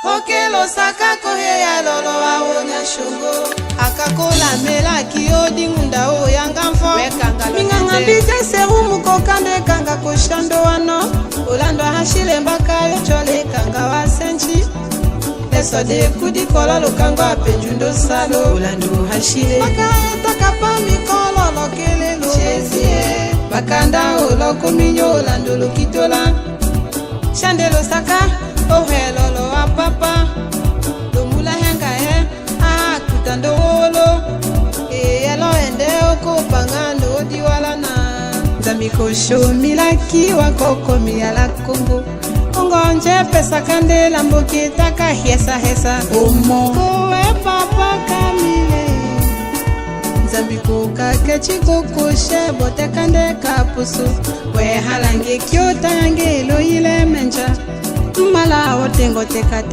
Okelo saka kohe ya lolo wa wonya shungo. Akakola mela kiodi ngunda o yanga mfo. Minganga bije serumu kokande kanga kushando wano. Ulando hashile mbaka yochole kanga wa senchi. Eso de kudi kola lukango apenjundo salo. Ulando hashile baka etaka pa mikolo lokele lo. Chezie bakanda olo kuminyo ulando lukitola. Shandelo saka ohelo lo apapa. Lomula henga kutando wolo. Elo ende oko pangano diwala na. Zamiko show milaki wakoko miyala Kongo. Kongo nje pesa kandela mboke taka hesa omo. Kowe papa kamile. Zambiko kakechi koko shebo tekande kapusu. We halange kyota yange lo ile menja. Mala otengo teka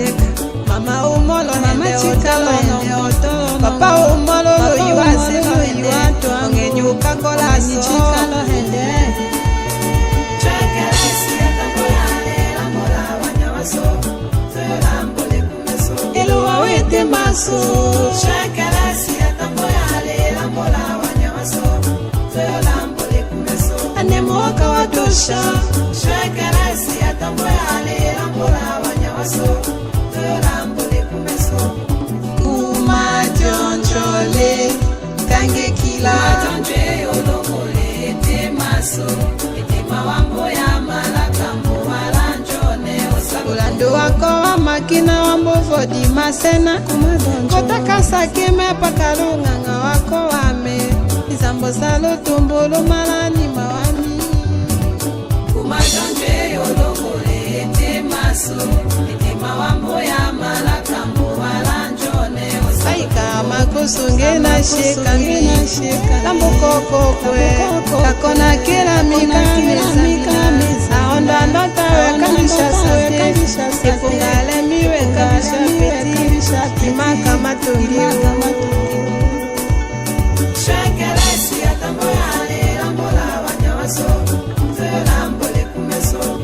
mama umolo mama chikalo ende oto papa umolo lo iwase lo iwato angenyuka kola ni chikalo hende chakalasi atakoyale la mola wanyawaso tolambole kumeso elo wawete maso chakalasi atakoyale la mola wanyawaso tolambole kumeso anemoka watosha chakalasi atakoyale la mola wanyawaso tolambole kumeso kuma jonjole kange kila jonje olokole temaso etema wambo ya malakambo walanjone osakolando wako wa makina wambo vodi masena kotaka sakeme pakalunganga wako wame izambo salo tumbolo malani mawami kuma jonje olokole temaso mawambo ya malakambo walanjone osaika makusunge na sheka lambo koko kwe kakona kila mika aonda ndota wekanisha sate efungale miwe kabisha peti imaka matungi shakelesi atambo yale lambo la wanyawaso tolambole kumeso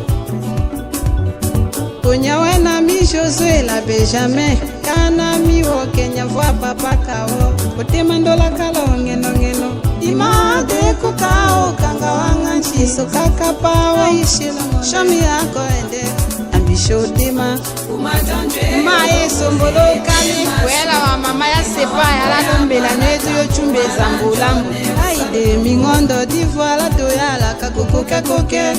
Kunyawe na mi Josué la Benjamin kana mi wo Kenya vwa papa kawo otemandola kala ngeno ima de kukao kanga wanga chiso kakapawa ishilo shomi yako ende ambisho tema ma yeso mbolo kali kwela wa mama ya sepa ya la nombela netu yo chumbe zambulambu aide mingondo divoila toyala kakokoke koke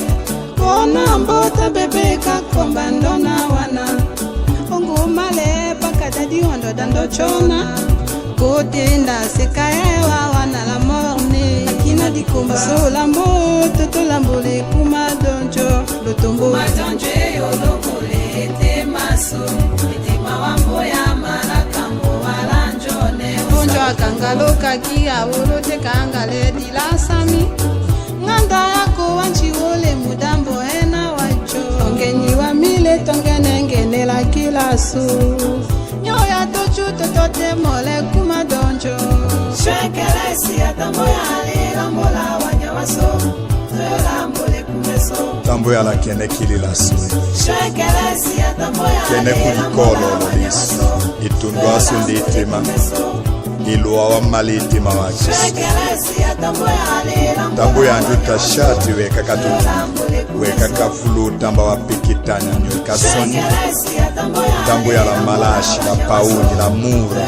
Kona mbota bebe kakomba ndona wana Ongo male pakadadi wando dando chona Kotenda sekaewa wana la morne Akina di kumba so lambo Toto lambo le kuma donjo Lotombo Kuma donjo yo lokole ete maso Ete mawambo ya malakambo walanjone Bonjo akangalo kakia Wolote kangale di la sami Nganda yako wanchi wole mudambo ena wacho Ongenyi wa mile tongene ngene la kilasu Nyoya tochu totote mole kuma donjo Shekelesi atambo yale lambola wanyawaso Tolambole kumeso Tambo ya la kene kililasu Shekelesi atambo yale Kene kulikolo lolisu Itundu asu nditema Iluwa wa malitima wakisi Tambo ya njuta shati weka katutu Weka kafulu tamba wa pikitanya nyoika soni Tambo ya la malashi, la pauni, la mura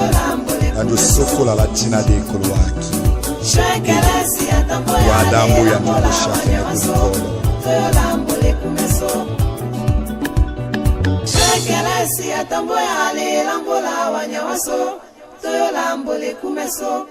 Anju sokula la tina de kuluwaki Wadambu ya njukusha kene kulikolo Shekelesi atambo ya ale lambola wanyawaso Toyo lambole kumeso